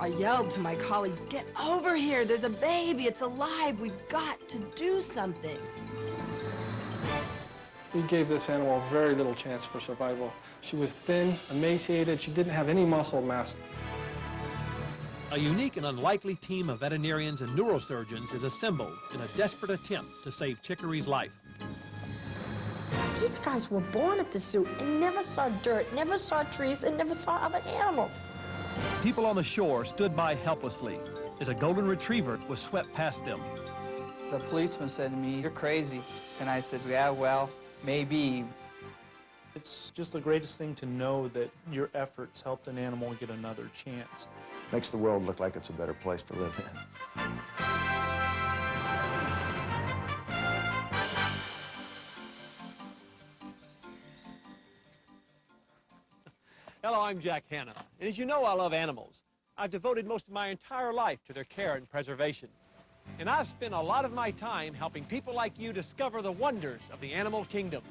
I yelled to my colleagues, "Get over here, there's a baby, it's alive, we've got to do something." We gave this animal very little chance for survival. She was thin, emaciated, she didn't have any muscle mass. A unique and unlikely team of veterinarians and neurosurgeons is assembled in a desperate attempt to save Chicory's life. These guys were born at the zoo and never saw dirt, never saw trees, and never saw other animals. People on the shore stood by helplessly as a golden retriever was swept past them. The policeman said to me, "You're crazy." And I said, "Yeah, well, maybe." It's just the greatest thing to know that your efforts helped an animal get another chance. Makes the world look like it's a better place to live in. Hello, I'm Jack Hanna, and as you know, I love animals. I've devoted most of my entire life to their care and preservation. And I've spent a lot of my time helping people like you discover the wonders of the animal kingdom.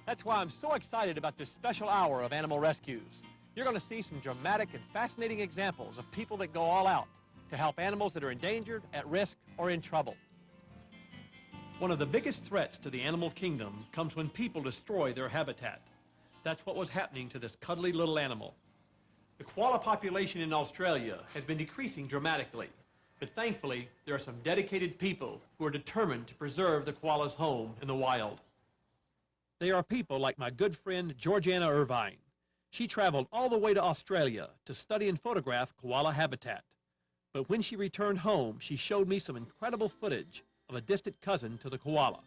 That's why I'm so excited about this special hour of animal rescues. You're going to see some dramatic and fascinating examples of people that go all out to help animals that are endangered, at risk, or in trouble. One of the biggest threats to the animal kingdom comes when people destroy their habitat. That's what was happening to this cuddly little animal. The koala population in Australia has been decreasing dramatically, but thankfully there are some dedicated people who are determined to preserve the koala's home in the wild. They are people like my good friend Georgiana Irvine. She traveled all the way to Australia to study and photograph koala habitat. But when she returned home, she showed me some incredible footage of a distant cousin to the koala.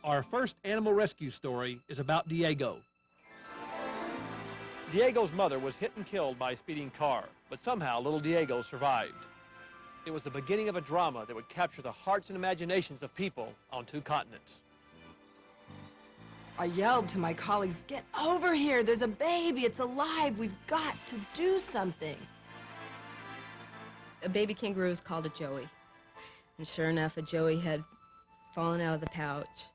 Our first animal rescue story is about Diego. Diego's mother was hit and killed by a speeding car, but somehow little Diego survived. It was the beginning of a drama that would capture the hearts and imaginations of people on 2 continents. I yelled to my colleagues, "Get over here, there's a baby, it's alive, we've got to do something." A baby kangaroo was called a joey. And sure enough, a joey had fallen out of the pouch.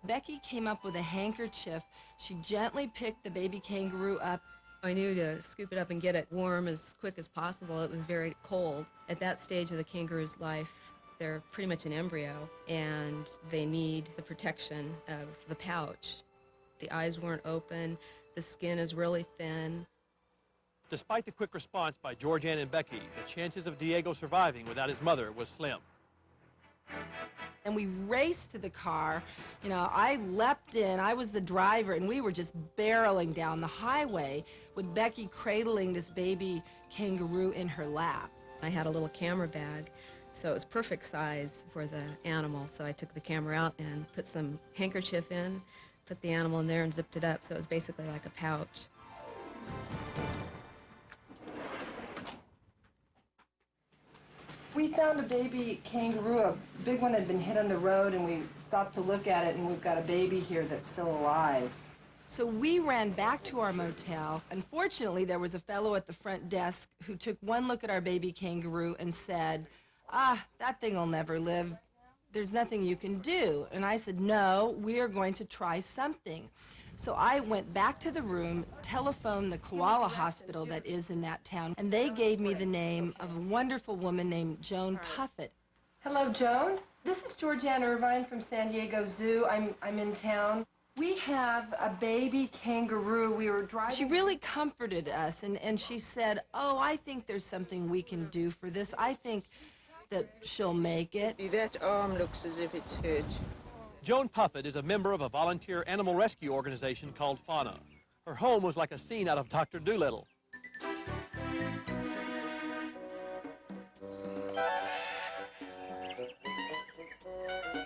Becky came up with a handkerchief. She gently picked the baby kangaroo up. I knew to scoop it up and get it warm as quick as possible. It was very cold. At that stage of the kangaroo's life, they're pretty much an embryo, and they need the protection of the pouch. The eyes weren't open, the skin is really thin. Despite the quick response by Georgiana and Becky, the chances of Diego surviving without his mother was slim. And we raced to the car. You know, I leapt in, I was the driver, and we were just barreling down the highway with Becky cradling this baby kangaroo in her lap. I had a little camera bag, so it was perfect size for the animal. So I took the camera out and put some handkerchief in, put the animal in there and zipped it up, so it was basically like a pouch. We found a baby kangaroo, a big one had been hit on the road, and we stopped to look at it, and we've got a baby here that's still alive. So we ran back to our motel. Unfortunately, there was a fellow at the front desk who took one look at our baby kangaroo and said, "That thing will never live. There's nothing you can do." And I said, "No, we are going to try something." So I went back to the room, telephoned the koala hospital that is in that town, and they gave me the name of a wonderful woman named Joan Puffett. Hello, Joan. This is Georgiana Irvine from San Diego Zoo. I'm in town. We have a baby kangaroo. We were driving. She really comforted us, and she said, "Oh, I think there's something we can do for this. I think that she'll make it." That arm looks as if it's hurt. Joan Puffett is a member of a volunteer animal rescue organization called Fauna. Her home was like a scene out of Dr. Dolittle.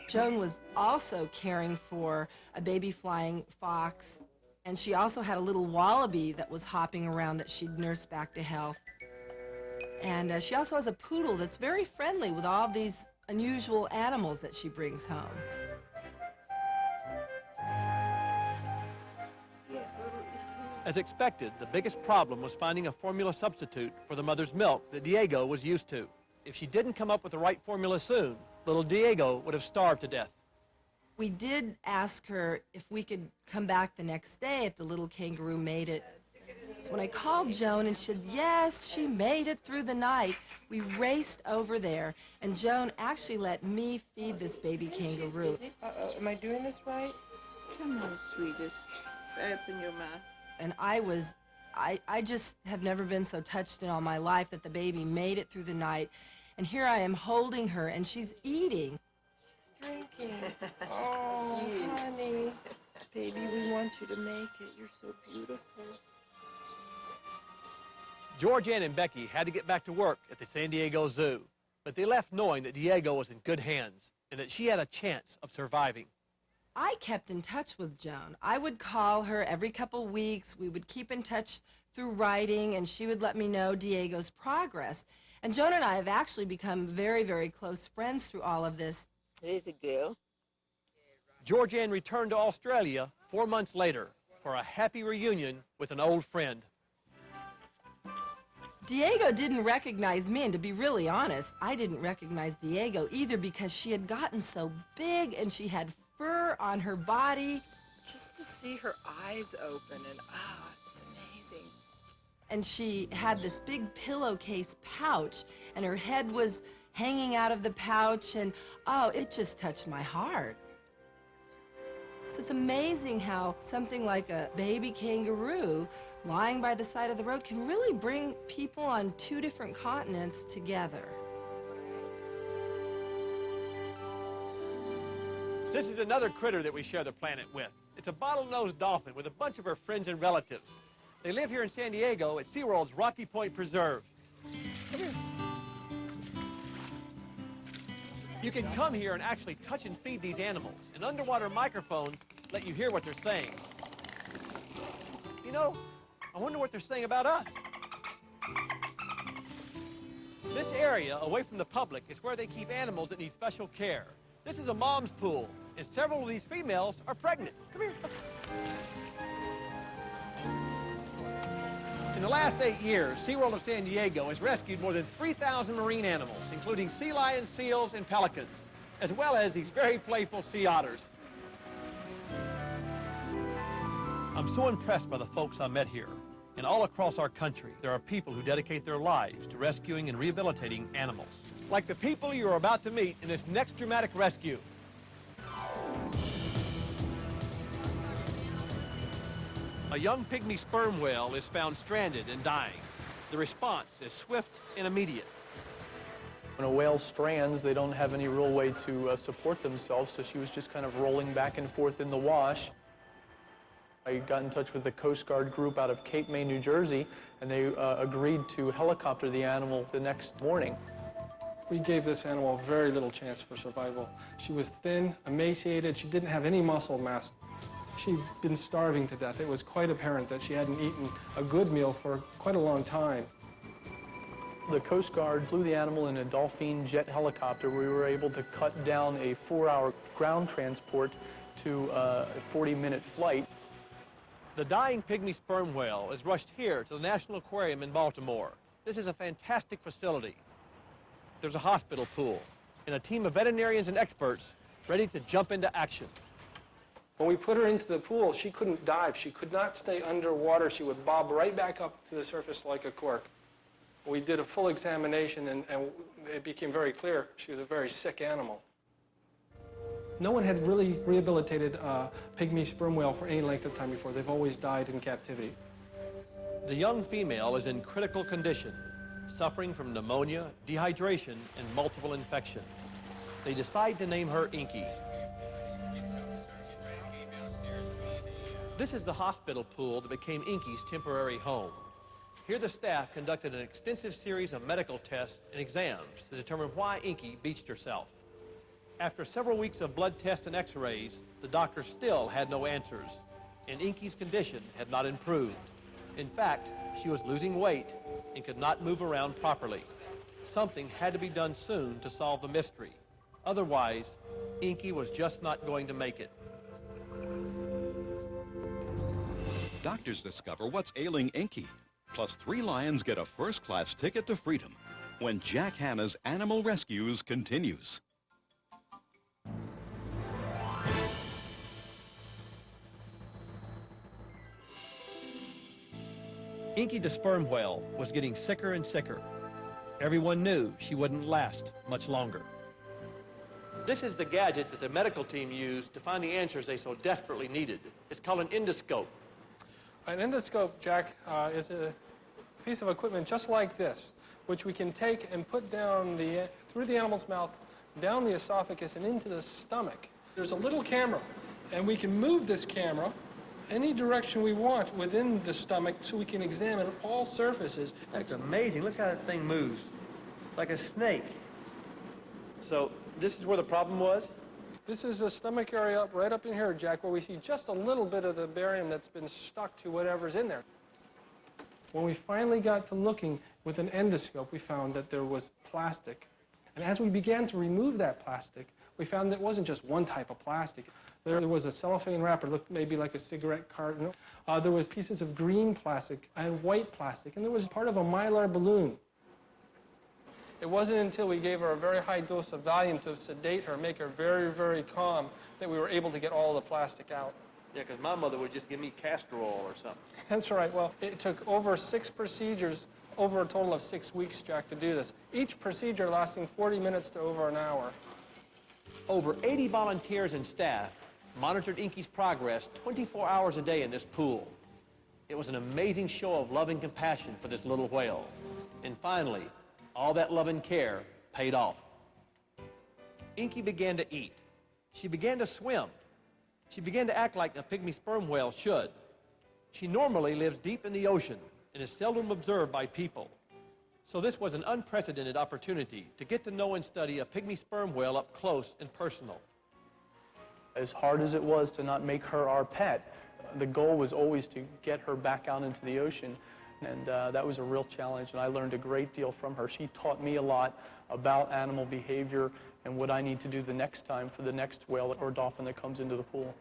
Joan was also caring for a baby flying fox, and she also had a little wallaby that was hopping around that she'd nursed back to health. And she also has a poodle that's very friendly with all of these unusual animals that she brings home. As expected, the biggest problem was finding a formula substitute for the mother's milk that Diego was used to. If she didn't come up with the right formula soon, little Diego would have starved to death. We did ask her if we could come back the next day if the little kangaroo made it. So when I called Joan and she said, yes, she made it through the night, we raced over there, and Joan actually let me feed this baby kangaroo. Uh-oh, am I doing this right? Come on, sweetest. Open your mouth. And I just have never been so touched in all my life that the baby made it through the night. And here I am holding her, and she's eating. She's drinking. Oh, honey. Baby, we want you to make it. You're so beautiful. Georgianne and Becky had to get back to work at the San Diego Zoo, but they left knowing that Diego was in good hands and that she had a chance of surviving. I kept in touch with Joan. I would call her every couple weeks. We would keep in touch through writing, and she would let me know Diego's progress. And Joan and I have actually become very, very close friends through all of this. There's a girl. Georgianne returned to Australia 4 months later for a happy reunion with an old friend. Diego didn't recognize me, and to be really honest, I didn't recognize Diego either because she had gotten so big and she had fur on her body. Just to see her eyes open and it's amazing. And she had this big pillowcase pouch, and her head was hanging out of the pouch, and it just touched my heart. So it's amazing how something like a baby kangaroo lying by the side of the road can really bring people on 2 different continents together. This is another critter that we share the planet with. It's a bottlenose dolphin with a bunch of her friends and relatives. They live here in San Diego at SeaWorld's Rocky Point Preserve. Come here. You can come here and actually touch and feed these animals, and underwater microphones let you hear what they're saying. You know, I wonder what they're saying about us. This area, away from the public, is where they keep animals that need special care. This is a mom's pool, and several of these females are pregnant. Come here. In the last 8 years, SeaWorld of San Diego has rescued more than 3,000 marine animals, including sea lions, seals, and pelicans, as well as these very playful sea otters. I'm so impressed by the folks I met here. And all across our country, there are people who dedicate their lives to rescuing and rehabilitating animals, like the people you're about to meet in this next dramatic rescue. A young pygmy sperm whale is found stranded and dying. The response is swift and immediate. When a whale strands, they don't have any real way to support themselves, so she was just kind of rolling back and forth in the wash. I got in touch with the Coast Guard group out of Cape May, New Jersey, and they agreed to helicopter the animal the next morning. We gave this animal very little chance for survival. She was thin, emaciated, she didn't have any muscle mass. She'd been starving to death. It was quite apparent that she hadn't eaten a good meal for quite a long time. The Coast Guard flew the animal in a Dolphin jet helicopter. We were able to cut down a 4-hour ground transport to a 40-minute flight. The dying pygmy sperm whale is rushed here to the National Aquarium in Baltimore. This is a fantastic facility. There's a hospital pool and a team of veterinarians and experts ready to jump into action. When we put her into the pool, she couldn't dive. She could not stay underwater. She would bob right back up to the surface like a cork. We did a full examination, and it became very clear she was a very sick animal. No one had really rehabilitated a pygmy sperm whale for any length of time before. They've always died in captivity. The young female is in critical condition, suffering from pneumonia, dehydration, and multiple infections. They decide to name her Inky. This is the hospital pool that became Inky's temporary home. Here the staff conducted an extensive series of medical tests and exams to determine why Inky beached herself. After several weeks of blood tests and x-rays, the doctors still had no answers, and Inky's condition had not improved. In fact, she was losing weight and could not move around properly. Something had to be done soon to solve the mystery. Otherwise, Inky was just not going to make it. Doctors discover what's ailing Inky. Plus 3 lions get a first-class ticket to freedom when Jack Hanna's Animal Rescues continues. Inky the sperm whale was getting sicker and sicker. Everyone knew she wouldn't last much longer. This is the gadget that the medical team used to find the answers they so desperately needed. It's called an endoscope. An endoscope, Jack, is a piece of equipment just like this, which we can take and put down through the animal's mouth, down the esophagus, and into the stomach. There's a little camera, and we can move this camera any direction we want within the stomach so we can examine all surfaces. That's amazing. Look how that thing moves, like a snake. So this is where the problem was? This is the stomach area right up in here, Jack, where we see just a little bit of the barium that's been stuck to whatever's in there. When we finally got to looking with an endoscope, we found that there was plastic. And as we began to remove that plastic, we found that it wasn't just one type of plastic. There was a cellophane wrapper, looked maybe like a cigarette carton. There were pieces of green plastic and white plastic, and there was part of a mylar balloon. It wasn't until we gave her a very high dose of Valium to sedate her, make her very, very calm, that we were able to get all the plastic out. Yeah, because my mother would just give me castor oil or something. That's right. Well, it took over 6 procedures, over a total of 6 weeks, Jack, to do this. Each procedure lasting 40 minutes to over an hour. Over 80 volunteers and staff monitored Inky's progress 24 hours a day in this pool. It was an amazing show of love and compassion for this little whale. And finally, all that love and care paid off. Inky began to eat. She began to swim. She began to act like a pygmy sperm whale should. She normally lives deep in the ocean and is seldom observed by people. So this was an unprecedented opportunity to get to know and study a pygmy sperm whale up close and personal. As hard as it was to not make her our pet, the goal was always to get her back out into the ocean. And that was a real challenge, and I learned a great deal from her. She taught me a lot about animal behavior and what I need to do the next time for the next whale or dolphin that comes into the pool.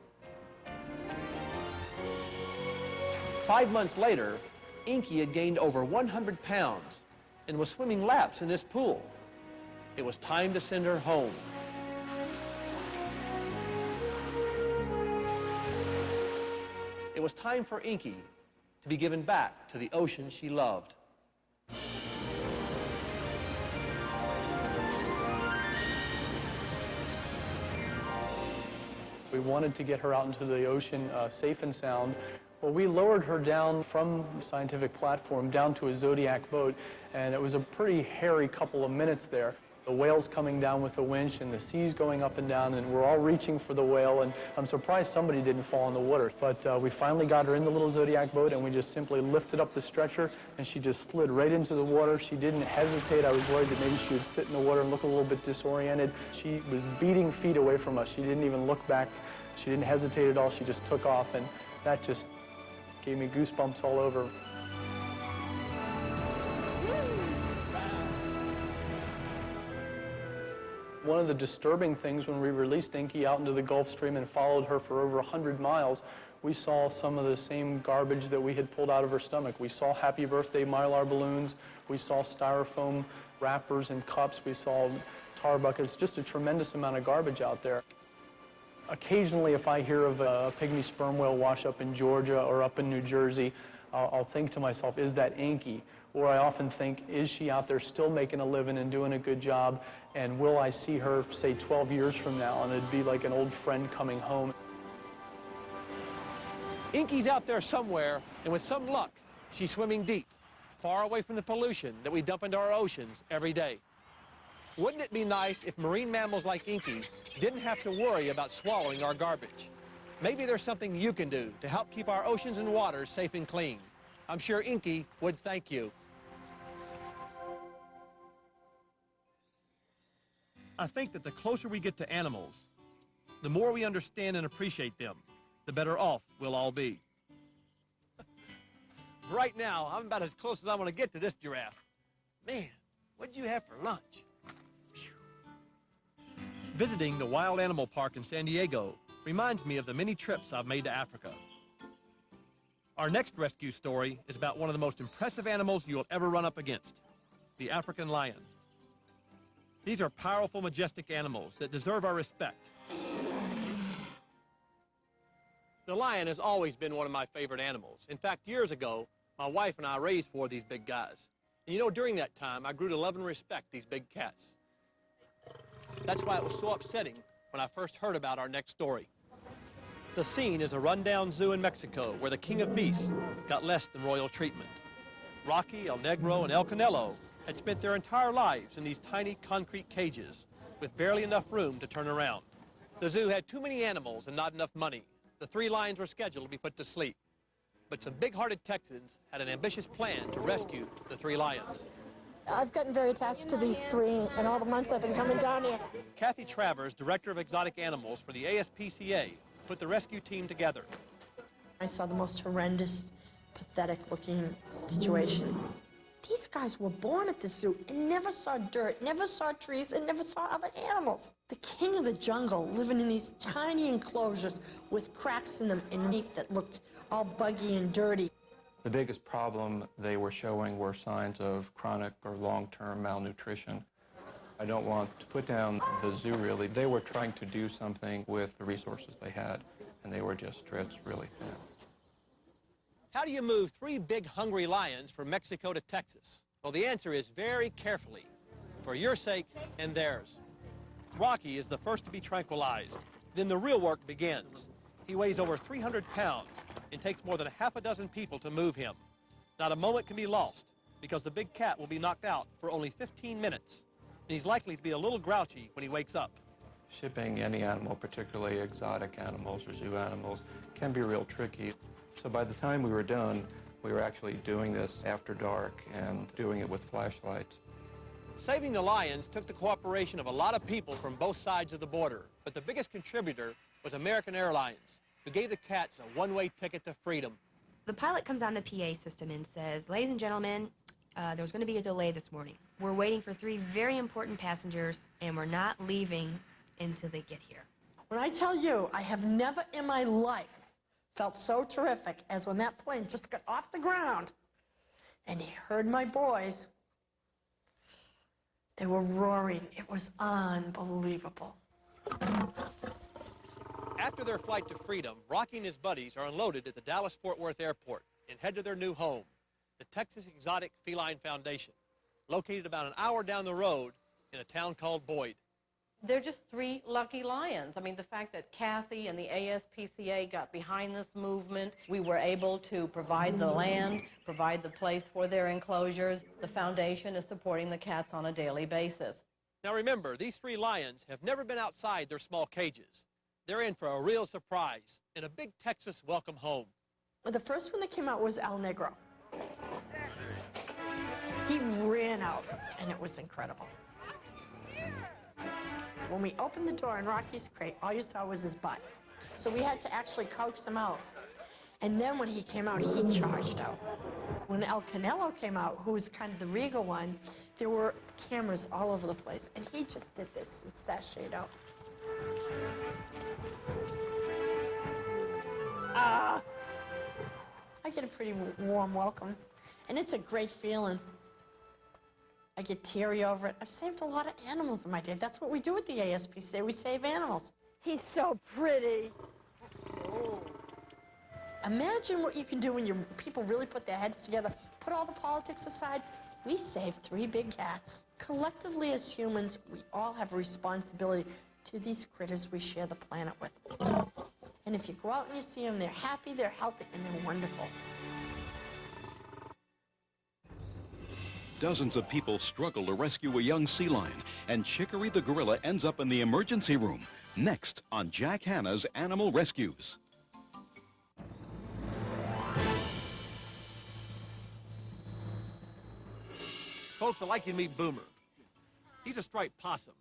5 months later, Inky had gained over 100 pounds and was swimming laps in this pool. It was time to send her home. It was time for Inky to be given back to the ocean she loved. We wanted to get her out into the ocean safe and sound. Well, we lowered her down from the scientific platform down to a Zodiac boat, and it was a pretty hairy couple of minutes there. The whale's coming down with the winch, and the sea's going up and down, and we're all reaching for the whale, and I'm surprised somebody didn't fall in the water. But we finally got her in the little Zodiac boat, and we just simply lifted up the stretcher, and she just slid right into the water. She didn't hesitate. I was worried that maybe she would sit in the water and look a little bit disoriented. She was beating feet away from us. She didn't even look back. She didn't hesitate at all. She just took off, and that just gave me goosebumps all over. One of the disturbing things when we released Inky out into the Gulf Stream and followed her for over 100 miles, we saw some of the same garbage that we had pulled out of her stomach. We saw Happy Birthday Mylar balloons, we saw styrofoam wrappers and cups, we saw tar buckets, just a tremendous amount of garbage out there. Occasionally, if I hear of a pygmy sperm whale wash up in Georgia or up in New Jersey, I'll think to myself, is that Inky? Or I often think, is she out there still making a living and doing a good job? And will I see her, say, 12 years from now, and it'd be like an old friend coming home? Inky's out there somewhere, and with some luck, she's swimming deep, far away from the pollution that we dump into our oceans every day. Wouldn't it be nice if marine mammals like Inky didn't have to worry about swallowing our garbage? Maybe there's something you can do to help keep our oceans and waters safe and clean. I'm sure Inky would thank you. I think that the closer we get to animals, the more we understand and appreciate them, the better off we'll all be. Right now, I'm about as close as I want to get to this giraffe. Man, what'd you have for lunch? Visiting the Wild Animal Park in San Diego reminds me of the many trips I've made to Africa. Our next rescue story is about one of the most impressive animals you'll ever run up against, the African lion. These are powerful, majestic animals that deserve our respect. The lion has always been one of my favorite animals. In fact, years ago, My wife and I raised 4 of these big guys. And you know, during that time, I grew to love and respect these big cats. That's why it was so upsetting when I first heard about our next story. The scene is a rundown zoo in Mexico where the king of beasts got less than royal treatment. Rocky, El Negro, and El Canelo had spent their entire lives in these tiny concrete cages with barely enough room to turn around. The zoo had too many animals and not enough money. The 3 lions were scheduled to be put to sleep. But some big-hearted Texans had an ambitious plan to rescue the 3 lions. I've gotten very attached to these 3 and all the months I've been coming down here. Kathy Travers, director of exotic animals for the ASPCA, put the rescue team together. I saw the most horrendous, pathetic-looking situation. These guys were born at the zoo and never saw dirt, never saw trees, and never saw other animals. The king of the jungle living in these tiny enclosures with cracks in them and meat that looked all buggy and dirty. The biggest problem they were showing were signs of chronic or long-term malnutrition. I don't want to put down the zoo, really. They were trying to do something with the resources they had, and they were just stretched really thin. How do you move 3 big hungry lions from Mexico to Texas? Well, the answer is very carefully, for your sake and theirs. Rocky is the first to be tranquilized. Then the real work begins. He weighs over 300 pounds and takes more than a half a dozen people to move him. Not a moment can be lost because the big cat will be knocked out for only 15 minutes. And he's likely to be a little grouchy when he wakes up. Shipping any animal, particularly exotic animals or zoo animals, can be real tricky. So by the time we were done, we were actually doing this after dark and doing it with flashlights. Saving the lions took the cooperation of a lot of people from both sides of the border, but the biggest contributor was American Airlines, who gave the cats a one-way ticket to freedom. The pilot comes on the PA system and says, "Ladies and gentlemen, there's going to be a delay this morning. We're waiting for 3 very important passengers, and we're not leaving until they get here." When I tell you, I have never in my life felt so terrific as when that plane just got off the ground and he heard my boys. They were roaring. It was unbelievable. After their flight to freedom, Rocky and his buddies are unloaded at the Dallas-Fort Worth Airport and head to their new home, the Texas Exotic Feline Foundation, located about an hour down the road in a town called Boyd. They're just 3 lucky lions. I mean, the fact that Kathy and the ASPCA got behind this movement, we were able to provide the land, provide the place for their enclosures. The foundation is supporting the cats on a daily basis. Now remember, these 3 lions have never been outside their small cages. They're in for a real surprise in a big Texas welcome home. The first one that came out was El Negro. He ran out, and it was incredible. When we opened the door in Rocky's crate, all you saw was his butt. So we had to actually coax him out. And then when he came out, he charged out. When El Canelo came out, who was kind of the regal one, there were cameras all over the place. And he just did this and sashayed out. I get a pretty warm welcome. And it's a great feeling. I get teary over it. I've saved a lot of animals in my day. That's what we do at the ASPCA. We save animals. He's so pretty. Oh. Imagine what you can do when people really put their heads together, put all the politics aside. We saved 3 big cats. Collectively as humans, we all have a responsibility to these critters we share the planet with. And if you go out and you see them, they're happy, they're healthy, and they're wonderful. Dozens of people struggle to rescue a young sea lion, and Chicory the gorilla ends up in the emergency room. Next on Jack Hanna's Animal Rescues. Folks, I'd like you to meet Boomer. He's a striped possum.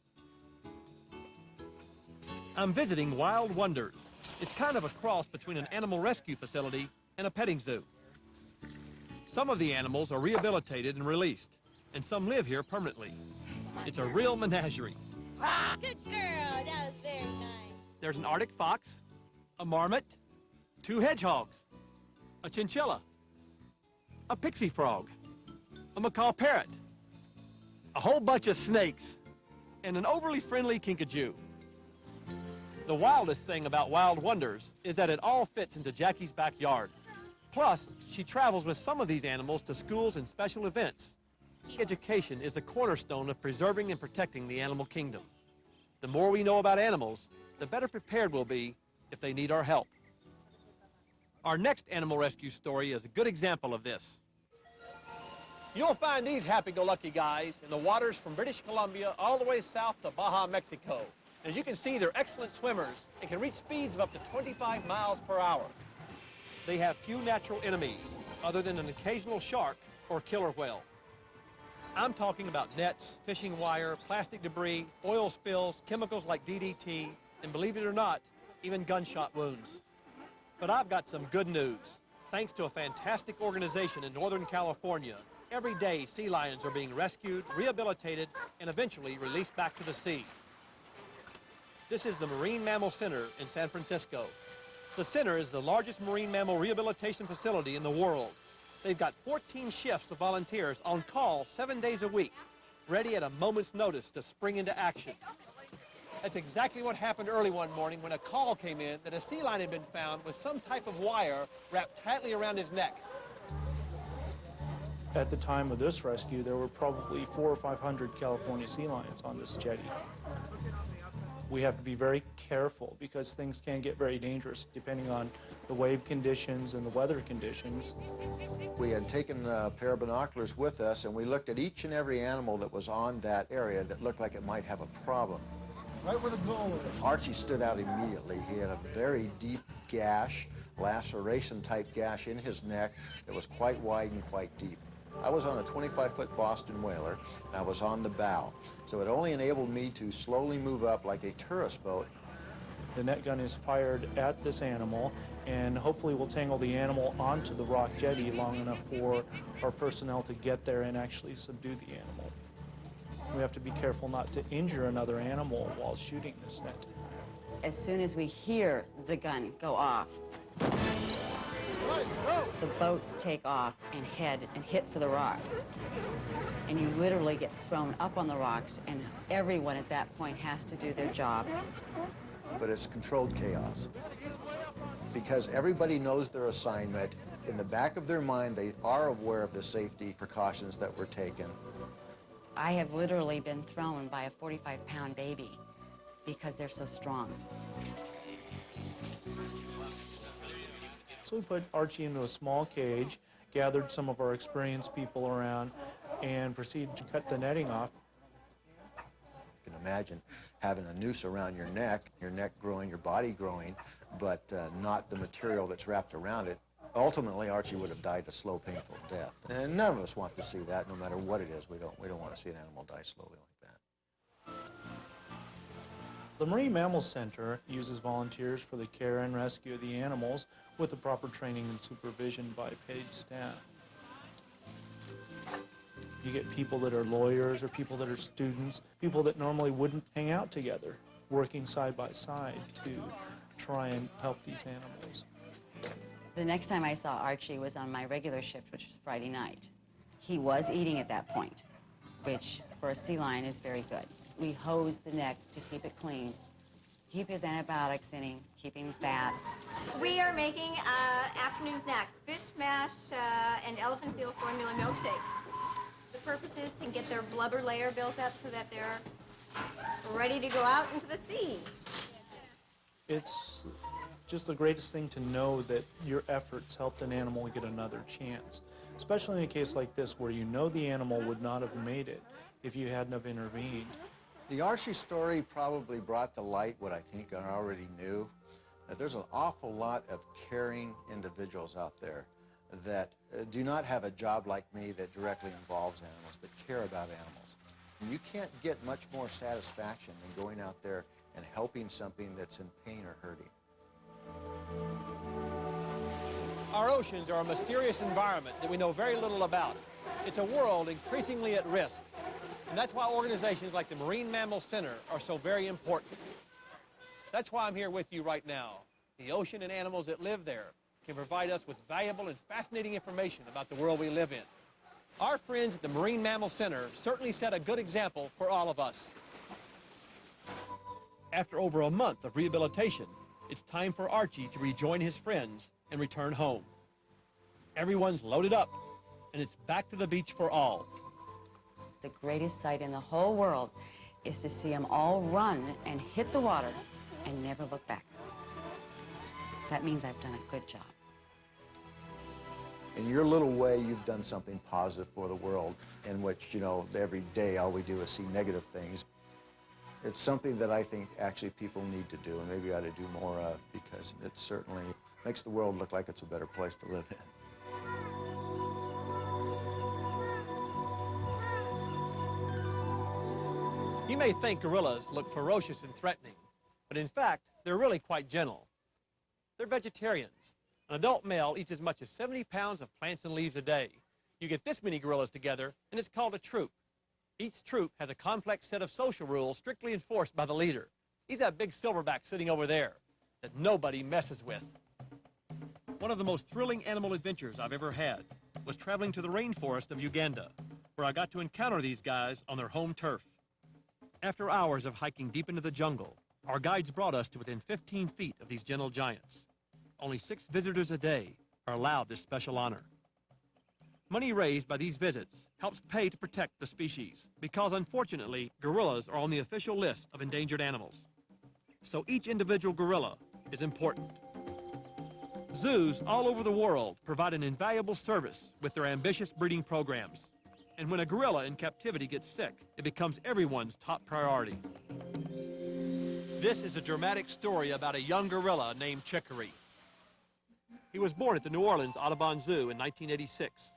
I'm visiting Wild Wonders. It's kind of a cross between an animal rescue facility and a petting zoo. Some of the animals are rehabilitated and released, and some live here permanently. It's a real menagerie. Good girl, that was very nice. There's an Arctic fox, a marmot, 2 hedgehogs, a chinchilla, a pixie frog, a macaw parrot, a whole bunch of snakes, and an overly friendly kinkajou. The wildest thing about Wild Wonders is that it all fits into Jackie's backyard. Plus, she travels with some of these animals to schools and special events. Education is the cornerstone of preserving and protecting the animal kingdom. The more we know about animals, the better prepared we'll be if they need our help. Our next animal rescue story is a good example of this. You'll find these happy-go-lucky guys in the waters from British Columbia all the way south to Baja, Mexico. As you can see, they're excellent swimmers and can reach speeds of up to 25 miles per hour. They have few natural enemies other than an occasional shark or killer whale. I'm talking about nets, fishing wire, plastic debris, oil spills, chemicals like DDT, and believe it or not, even gunshot wounds. But I've got some good news. Thanks to a fantastic organization in Northern California, every day sea lions are being rescued, rehabilitated, and eventually released back to the sea. This is the Marine Mammal Center in San Francisco. The center is the largest marine mammal rehabilitation facility in the world. They've got 14 shifts of volunteers on call 7 days a week, ready at a moment's notice to spring into action. That's exactly what happened early one morning when a call came in that a sea lion had been found with some type of wire wrapped tightly around his neck. At the time of this rescue, there were probably 400 or 500 California sea lions on this jetty. We have to be very careful because things can get very dangerous depending on the wave conditions and the weather conditions. We had taken a pair of binoculars with us, and we looked at each and every animal that was on that area that looked like it might have a problem. Right where the goal is. Archie stood out immediately. He had a very deep gash, laceration-type gash in his neck that was quite wide and quite deep. I was on a 25-foot Boston whaler, and I was on the bow, so it only enabled me to slowly move up like a tourist boat. The net gun is fired at this animal, and hopefully we'll tangle the animal onto the rock jetty long enough for our personnel to get there and actually subdue the animal. We have to be careful not to injure another animal while shooting this net. As soon as we hear the gun go off, the boats take off and head and hit for the rocks. And you literally get thrown up on the rocks, and everyone at that point has to do their job. But it's controlled chaos because everybody knows their assignment. In the back of their mind, they are aware of the safety precautions that were taken. I have literally been thrown by a 45-pound baby because they're so strong. So we put Archie into a small cage, gathered some of our experienced people around, and proceeded to cut the netting off. You can imagine having a noose around your neck growing, your body growing, but not the material that's wrapped around it. Ultimately, Archie would have died a slow, painful death. And none of us want to see that, no matter what it is. We don't want to see an animal die slowly like that. The Marine Mammal Center uses volunteers for the care and rescue of the animals with the proper training and supervision by paid staff. You get people that are lawyers or people that are students, people that normally wouldn't hang out together, working side by side to try and help these animals. The next time I saw Archie was on my regular shift, which was Friday night. He was eating at that point, which for a sea lion is very good. We hose the neck to keep it clean, keep his antibiotics in him, keep him fat. We are making afternoon snacks, fish mash and elephant seal formula milkshakes. The purpose is to get their blubber layer built up so that they're ready to go out into the sea. It's just the greatest thing to know that your efforts helped an animal get another chance, especially in a case like this where you know the animal would not have made it if you hadn't have intervened. The Archie story probably brought to light what I think I already knew, that there's an awful lot of caring individuals out there that do not have a job like me that directly involves animals, but care about animals. And you can't get much more satisfaction than going out there and helping something that's in pain or hurting. Our oceans are a mysterious environment that we know very little about. It's a world increasingly at risk. And that's why organizations like the Marine Mammal Center are so very important. That's why I'm here with you right now. The ocean and animals that live there can provide us with valuable and fascinating information about the world we live in. Our friends at the Marine Mammal Center certainly set a good example for all of us. After over a month of rehabilitation, it's time for Archie to rejoin his friends and return home. Everyone's loaded up, and it's back to the beach for all. The greatest sight in the whole world is to see them all run and hit the water and never look back. That means I've done a good job. In your little way, you've done something positive for the world, in which, you know, every day all we do is see negative things. It's something that I think actually people need to do, and maybe ought to do more of, because it certainly makes the world look like it's a better place to live in. You may think gorillas look ferocious and threatening, but in fact, they're really quite gentle. They're vegetarians. An adult male eats as much as 70 pounds of plants and leaves a day. You get this many gorillas together, and it's called a troop. Each troop has a complex set of social rules strictly enforced by the leader. He's that big silverback sitting over there that nobody messes with. One of the most thrilling animal adventures I've ever had was traveling to the rainforest of Uganda, where I got to encounter these guys on their home turf. After hours of hiking deep into the jungle, our guides brought us to within 15 feet of these gentle giants. Only 6 visitors a day are allowed this special honor. Money raised by these visits helps pay to protect the species, because unfortunately, gorillas are on the official list of endangered animals. So each individual gorilla is important. Zoos all over the world provide an invaluable service with their ambitious breeding programs. And when a gorilla in captivity gets sick, it becomes everyone's top priority. This is a dramatic story about a young gorilla named Chicory. He was born at the New Orleans Audubon Zoo in 1986.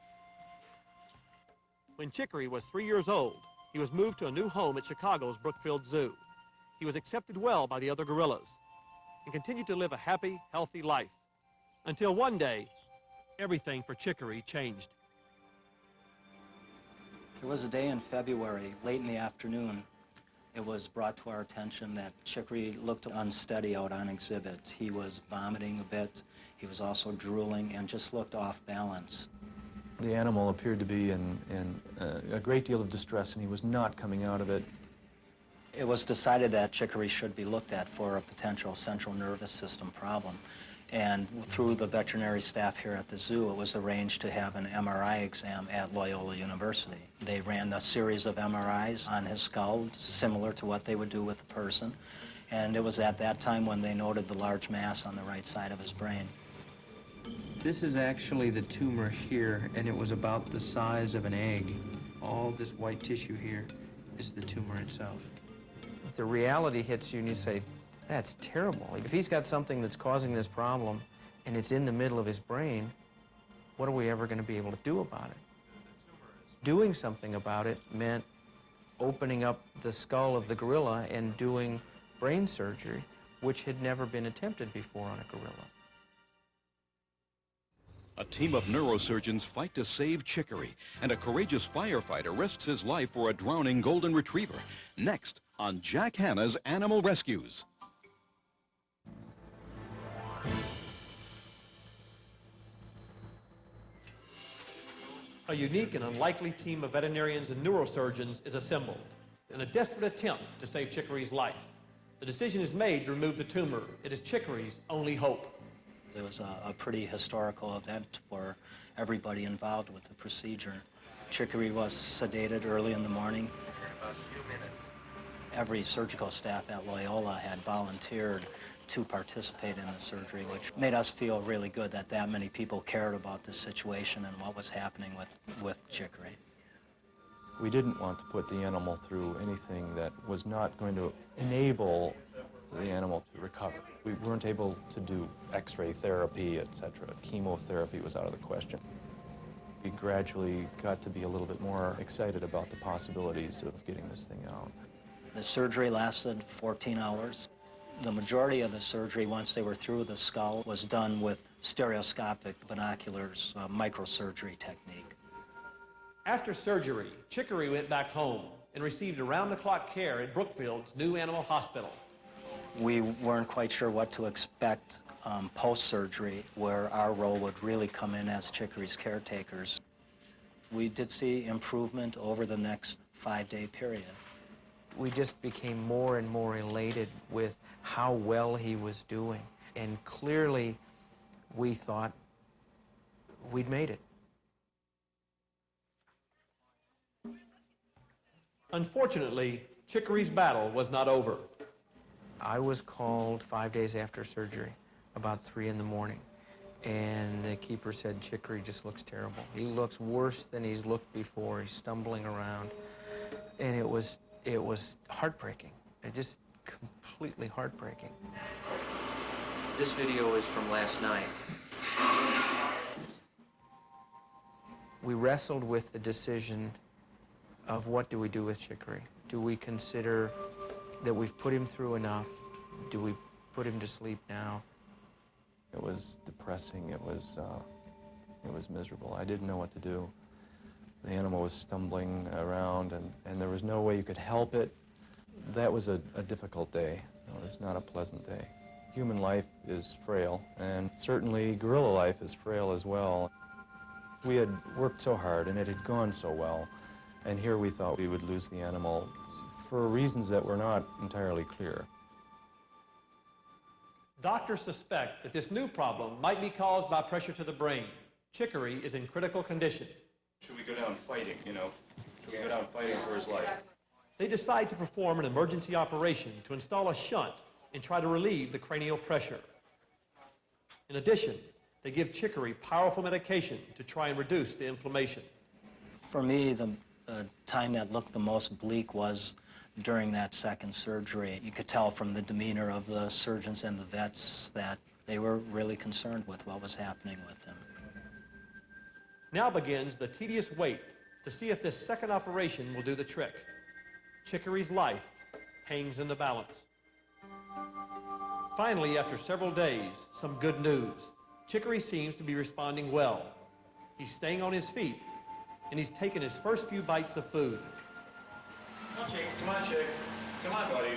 When Chicory was 3 years old, he was moved to a new home at Chicago's Brookfield Zoo. He was accepted well by the other gorillas and continued to live a happy, healthy life. Until one day, everything for Chicory changed. There was a day in February, late in the afternoon, it was brought to our attention that Chicory looked unsteady out on exhibit. He was vomiting a bit. He was also drooling and just looked off balance. The animal appeared to be in a great deal of distress, and he was not coming out of it. It was decided that Chicory should be looked at for a potential central nervous system problem. And through the veterinary staff here at the zoo, it was arranged to have an MRI exam at Loyola University. They ran a series of MRIs on his skull, similar to what they would do with a person. And it was at that time when they noted the large mass on the right side of his brain. This is actually the tumor here, and it was about the size of an egg. All this white tissue here is the tumor itself. If the reality hits you and you say, that's terrible. If he's got something that's causing this problem and it's in the middle of his brain, what are we ever going to be able to do about it? Doing something about it meant opening up the skull of the gorilla and doing brain surgery, which had never been attempted before on a gorilla. A team of neurosurgeons fight to save Chicory, and a courageous firefighter risks his life for a drowning golden retriever. Next on Jack Hanna's Animal Rescues. A unique and unlikely team of veterinarians and neurosurgeons is assembled in a desperate attempt to save Chicory's life. The decision is made to remove the tumor. It is Chicory's only hope. It was a pretty historical event for everybody involved with the procedure. Chicory was sedated early in the morning. Every surgical staff at Loyola had volunteered to participate in the surgery, which made us feel really good that that many people cared about this situation and what was happening with Chicory. We didn't want to put the animal through anything that was not going to enable the animal to recover. We weren't able to do X-ray therapy, etc. Chemotherapy was out of the question. We gradually got to be a little bit more excited about the possibilities of getting this thing out. The surgery lasted 14 hours. The majority of the surgery, once they were through the skull, was done with stereoscopic binoculars, microsurgery technique. After surgery, Chicory went back home and received around-the-clock care at Brookfield's new animal hospital. We weren't quite sure what to expect post-surgery, where our role would really come in as Chicory's caretakers. We did see improvement over the next 5-day period. We just became more and more elated with how well he was doing. And clearly, we thought we'd made it. Unfortunately, Chicory's battle was not over. I was called 5 days after surgery, about 3 in the morning, and the keeper said, Chicory just looks terrible. He looks worse than he's looked before. He's stumbling around, and it was heartbreaking. It just completely heartbreaking. This video is from last night. We wrestled with the decision of what do we do with Chicory. Do we consider that we've put him through enough? Do we put him to sleep now? It was depressing. It was miserable. I didn't know what to do. The animal was stumbling around, and there was no way you could help it. That was a difficult day. It was not a pleasant day. Human life is frail, and certainly gorilla life is frail as well. We had worked so hard, and it had gone so well, and here we thought we would lose the animal for reasons that were not entirely clear. Doctors suspect that this new problem might be caused by pressure to the brain. Chicory is in critical condition. Should we go down fighting, you know? Should we go down fighting for his life? They decide to perform an emergency operation to install a shunt and try to relieve the cranial pressure. In addition, they give Chicory powerful medication to try and reduce the inflammation. For me, the time that looked the most bleak was during that second surgery. You could tell from the demeanor of the surgeons and the vets that they were really concerned with what was happening with him. Now begins the tedious wait to see if this second operation will do the trick. Chicory's life hangs in the balance. Finally, after several days, some good news. Chicory seems to be responding well. He's staying on his feet, and he's taken his first few bites of food. Come on, Chick. Come on, Chick. Come on, buddy.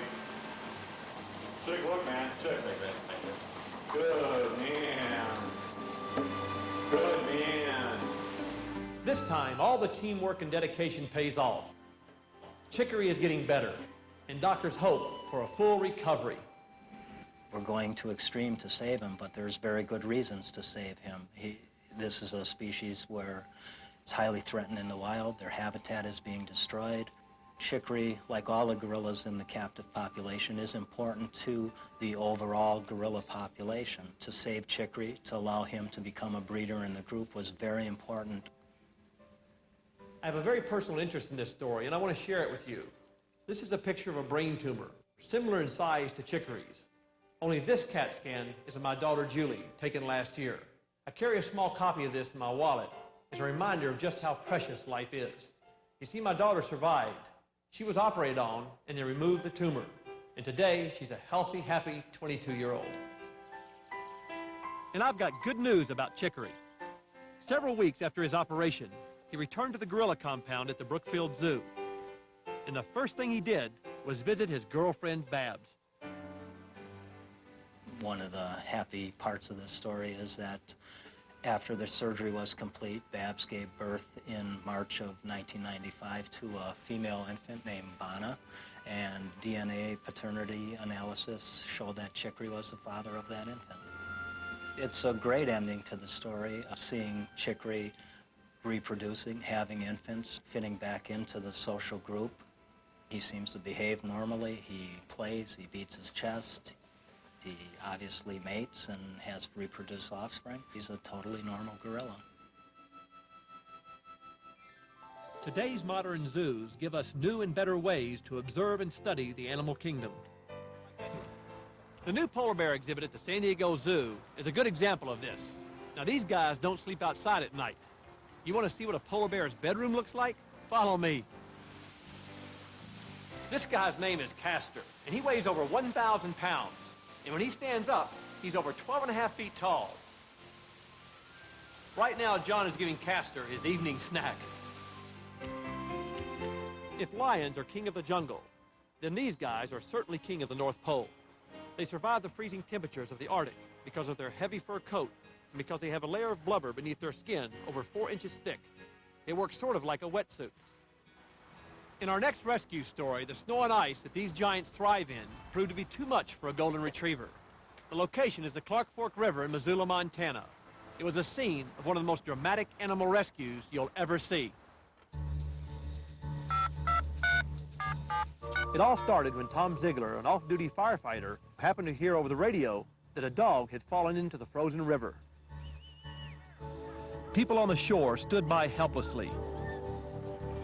Chick, look, man. Chick. Good man. Good man. This time, all the teamwork and dedication pays off. Chicory is getting better, and doctors hope for a full recovery. We're going to extreme to save him, but there's very good reasons to save him. This is a species where it's highly threatened in the wild. Their habitat is being destroyed. Chicory, like all the gorillas in the captive population, is important to the overall gorilla population. To save Chicory, to allow him to become a breeder in the group was very important. I have a very personal interest in this story, and I want to share it with you. This is a picture of a brain tumor, similar in size to Chicory's. Only this CAT scan is of my daughter Julie, taken last year. I carry a small copy of this in my wallet as a reminder of just how precious life is. You see, my daughter survived. She was operated on, and they removed the tumor. And today, she's a healthy, happy 22-year-old. And I've got good news about Chicory. Several weeks after his operation, he returned to the gorilla compound at the Brookfield Zoo. And the first thing he did was visit his girlfriend, Babs. One of the happy parts of this story is that after the surgery was complete, Babs gave birth in March of 1995 to a female infant named Bana, and DNA paternity analysis showed that Chicory was the father of that infant. It's a great ending to the story, seeing Chicory reproducing, having infants, fitting back into the social group. He seems to behave normally. He plays, he beats his chest. He obviously mates and has reproduced offspring. He's a totally normal gorilla. Today's modern zoos give us new and better ways to observe and study the animal kingdom. The new polar bear exhibit at the San Diego Zoo is a good example of this. Now, these guys don't sleep outside at night. You want to see what a polar bear's bedroom looks like? Follow me. This guy's name is Castor, and he weighs over 1,000 pounds. And when he stands up, he's over 12.5 feet tall. Right now, John is giving Castor his evening snack. If lions are king of the jungle, then these guys are certainly king of the North Pole. They survive the freezing temperatures of the Arctic because of their heavy fur coat and because they have a layer of blubber beneath their skin over 4 inches thick. It works sort of like a wetsuit. In our next rescue story, the snow and ice that these giants thrive in proved to be too much for a golden retriever. The location is the Clark Fork River in Missoula, Montana. It was a scene of one of the most dramatic animal rescues you'll ever see. It all started when Tom Ziegler, an off-duty firefighter, happened to hear over the radio that a dog had fallen into the frozen river. People on the shore stood by helplessly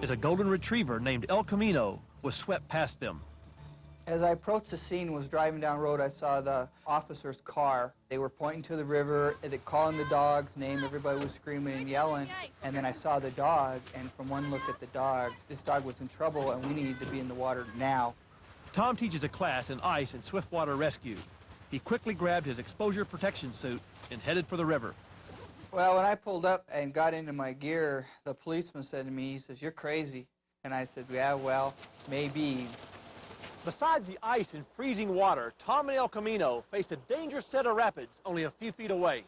as a golden retriever named El Camino was swept past them. As I approached the scene, was driving down the road, I saw the officer's car. They were pointing to the river, they calling the dog's name, everybody was screaming and yelling, and then I saw the dog, and from one look at the dog, this dog was in trouble and we needed to be in the water now. Tom teaches a class in ice and swiftwater rescue. He quickly grabbed his exposure protection suit and headed for the river. Well, when I pulled up and got into my gear, the policeman said to me, he says, "You're crazy." And I said, "Yeah, well, maybe." Besides the ice and freezing water, Tom and El Camino faced a dangerous set of rapids only a few feet away.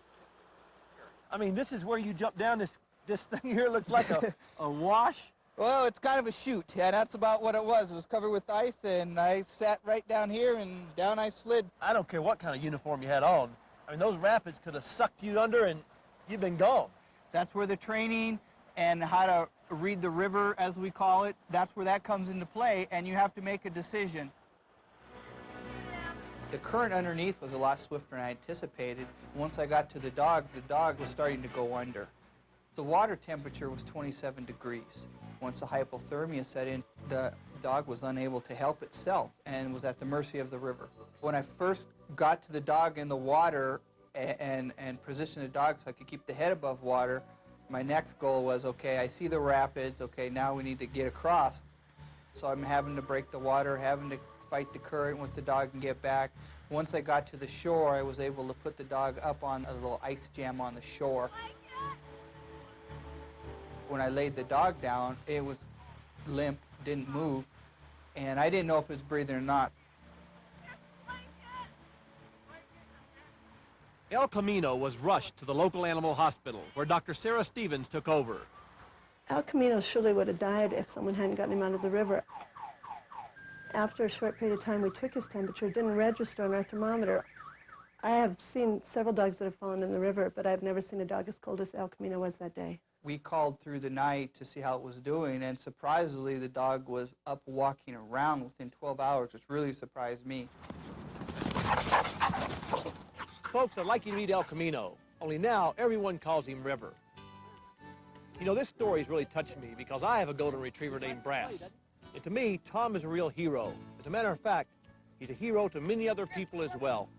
I mean, this is where you jump down this thing here. Looks like a wash. Well, it's kind of a chute, and that's about what it was. It was covered with ice, and I sat right down here, and down I slid. I don't care what kind of uniform you had on. I mean, those rapids could have sucked you under, and you've been gone. That's where the training and how to read the river, as we call it, that's where that comes into play, and you have to make a decision. The current underneath was a lot swifter than I anticipated. Once I got to the dog was starting to go under. The water temperature was 27 degrees. Once the hypothermia set in, the dog was unable to help itself and was at the mercy of the river. When I first got to the dog in the water and positioned the dog so I could keep the head above water, my next goal was, okay, I see the rapids, okay, now we need to get across. So I'm having to break the water, having to fight the current with the dog and get back. Once I got to the shore, I was able to put the dog up on a little ice jam on the shore. When I laid the dog down, it was limp, didn't move, and I didn't know if it was breathing or not. El Camino was rushed to the local animal hospital, where Dr. Sarah Stevens took over. El Camino surely would have died if someone hadn't gotten him out of the river. After a short period of time, we took his temperature, didn't register on our thermometer. I have seen several dogs that have fallen in the river, but I've never seen a dog as cold as El Camino was that day. We called through the night to see how it was doing, and surprisingly, the dog was up walking around within 12 hours, which really surprised me. Folks, I'd like you to meet El Camino, only now everyone calls him River. You know, this story's really touched me because I have a golden retriever named Brass. And to me, Tom is a real hero. As a matter of fact, he's a hero to many other people as well.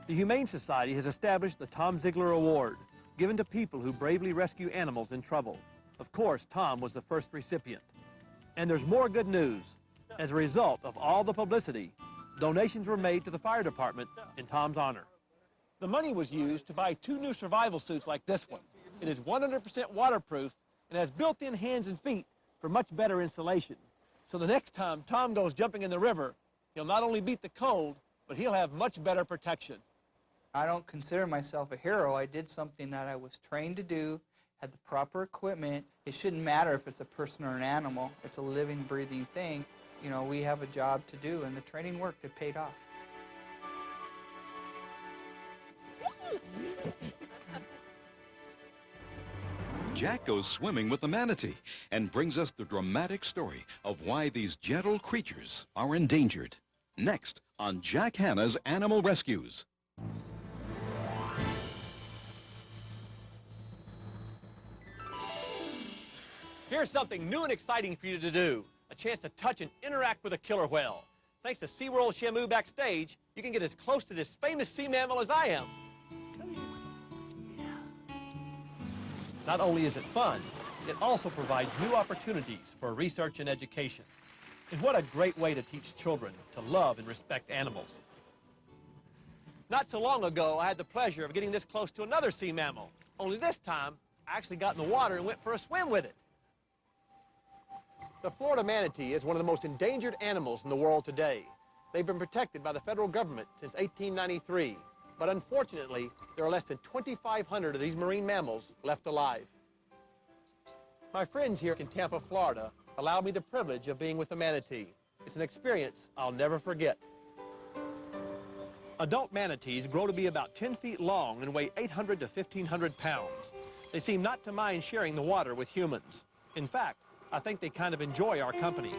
The Humane Society has established the Tom Ziegler Award, given to people who bravely rescue animals in trouble. Of course, Tom was the first recipient. And there's more good news. As a result of all the publicity, donations were made to the fire department in Tom's honor. The money was used to buy 2 new survival suits like this one. It is 100% waterproof and has built-in hands and feet for much better insulation. So the next time Tom goes jumping in the river, he'll not only beat the cold, but he'll have much better protection. I don't consider myself a hero. I did something that I was trained to do, had the proper equipment. It shouldn't matter if it's a person or an animal. It's a living, breathing thing. You know, we have a job to do, and the training worked. It paid off. Jack goes swimming with the manatee and brings us the dramatic story of why these gentle creatures are endangered. Next on Jack Hanna's Animal Rescues. Here's something new and exciting for you to do. A chance to touch and interact with a killer whale. Thanks to SeaWorld Shamu backstage, you can get as close to this famous sea mammal as I am. Not only is it fun, it also provides new opportunities for research and education. And what a great way to teach children to love and respect animals. Not so long ago, I had the pleasure of getting this close to another sea mammal. Only this time, I actually got in the water and went for a swim with it. The Florida manatee is one of the most endangered animals in the world today. They've been protected by the federal government since 1893. But unfortunately, there are less than 2,500 of these marine mammals left alive. My friends here in Tampa, Florida, allowed me the privilege of being with the manatee. It's an experience I'll never forget. Adult manatees grow to be about 10 feet long and weigh 800 to 1,500 pounds. They seem not to mind sharing the water with humans. In fact, I think they kind of enjoy our company.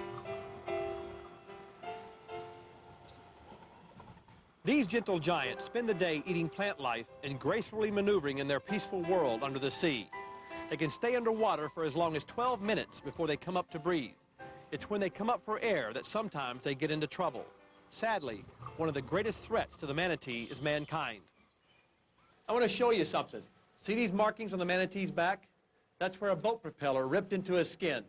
These gentle giants spend the day eating plant life and gracefully maneuvering in their peaceful world under the sea. They can stay underwater for as long as 12 minutes before they come up to breathe. It's when they come up for air that sometimes they get into trouble. Sadly, one of the greatest threats to the manatee is mankind. I want to show you something. See these markings on the manatee's back? That's where a boat propeller ripped into his skin.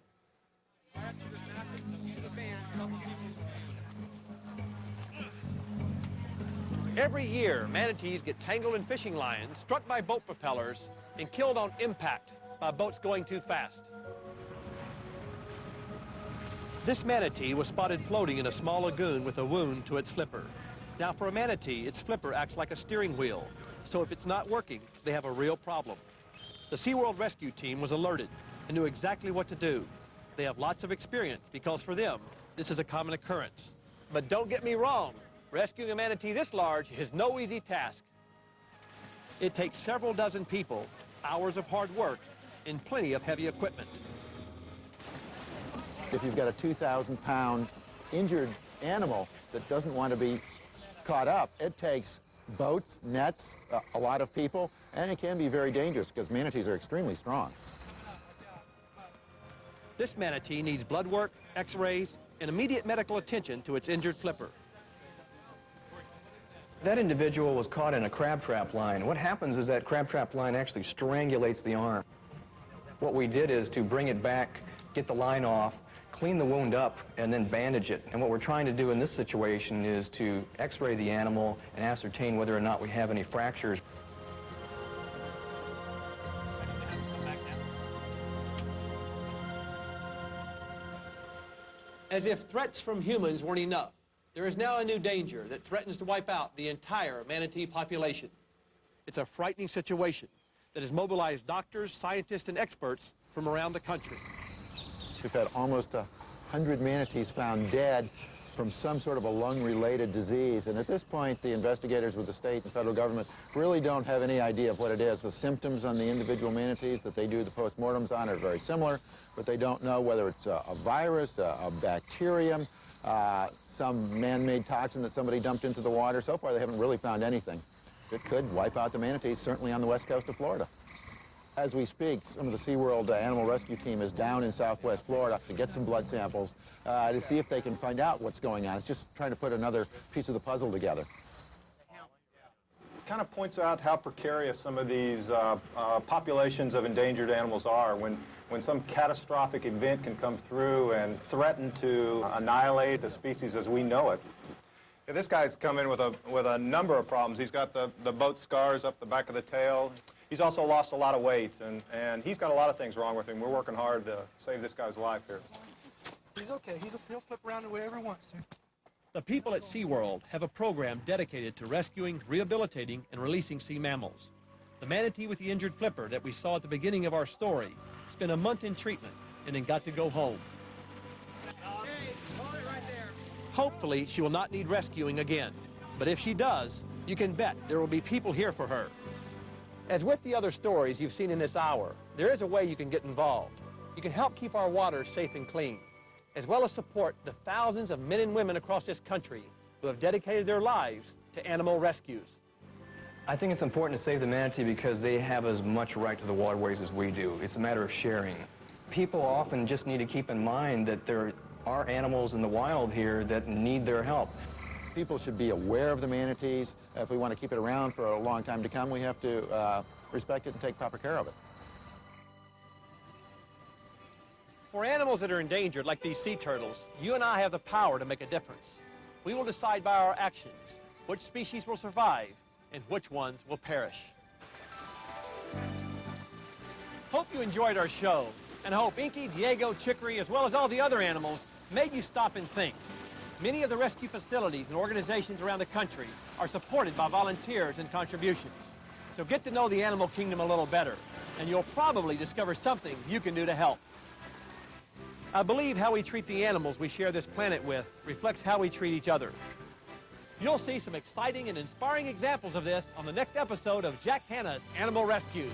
Every year, manatees get tangled in fishing lines, struck by boat propellers, and killed on impact by boats going too fast. This manatee was spotted floating in a small lagoon with a wound to its flipper. Now, for a manatee, its flipper acts like a steering wheel, so if it's not working, they have a real problem. The SeaWorld rescue team was alerted and knew exactly what to do. They have lots of experience because for them, this is a common occurrence. But don't get me wrong, rescuing a manatee this large is no easy task. It takes several dozen people, hours of hard work, and plenty of heavy equipment. If you've got a 2,000-pound injured animal that doesn't want to be caught up, it takes boats, nets, a lot of people, and it can be very dangerous because manatees are extremely strong. This manatee needs blood work, x-rays, and immediate medical attention to its injured flipper. That individual was caught in a crab trap line. What happens is that crab trap line actually strangulates the arm. What we did is to bring it back, get the line off, clean the wound up, and then bandage it. And what we're trying to do in this situation is to x-ray the animal and ascertain whether or not we have any fractures. As if threats from humans weren't enough, there is now a new danger that threatens to wipe out the entire manatee population. It's a frightening situation that has mobilized doctors, scientists, and experts from around the country. We've had almost 100 manatees found dead from some sort of a lung-related disease, and at this point, the investigators with the state and federal government really don't have any idea of what it is. The symptoms on the individual manatees that they do the postmortems on are very similar, but they don't know whether it's a virus, a bacterium, some man-made toxin that somebody dumped into the water. So far, they haven't really found anything that could wipe out the manatees, certainly on the west coast of Florida. As we speak, some of the SeaWorld animal rescue team is down in southwest Florida to get some blood samples to see if they can find out what's going on. It's just trying to put another piece of the puzzle together. It kind of points out how precarious some of these populations of endangered animals are when some catastrophic event can come through and threaten to annihilate the species as we know it. Yeah, this guy's come in with a number of problems. He's got the boat scars up the back of the tail. He's also lost a lot of weight, and he's got a lot of things wrong with him. We're working hard to save this guy's life here. He's okay. He'll flip around wherever he wants to. The people at SeaWorld have a program dedicated to rescuing, rehabilitating, and releasing sea mammals. The manatee with the injured flipper that we saw at the beginning of our story spent a month in treatment and then got to go home. Hopefully, she will not need rescuing again. But if she does, you can bet there will be people here for her. As with the other stories you've seen in this hour, there is a way you can get involved. You can help keep our waters safe and clean, as well as support the thousands of men and women across this country who have dedicated their lives to animal rescues. I think it's important to save the manatee because they have as much right to the waterways as we do. It's a matter of sharing. People often just need to keep in mind that there are animals in the wild here that need their help. People should be aware of the manatees. If we want to keep it around for a long time to come, we have to respect it and take proper care of it. For animals that are endangered, like these sea turtles, you and I have the power to make a difference. We will decide by our actions which species will survive and which ones will perish. Hope you enjoyed our show, and I hope Inky, Diego, Chicory, as well as all the other animals made you stop and think. Many of the rescue facilities and organizations around the country are supported by volunteers and contributions. So get to know the animal kingdom a little better, and you'll probably discover something you can do to help. I believe how we treat the animals we share this planet with reflects how we treat each other. You'll see some exciting and inspiring examples of this on the next episode of Jack Hanna's Animal Rescues.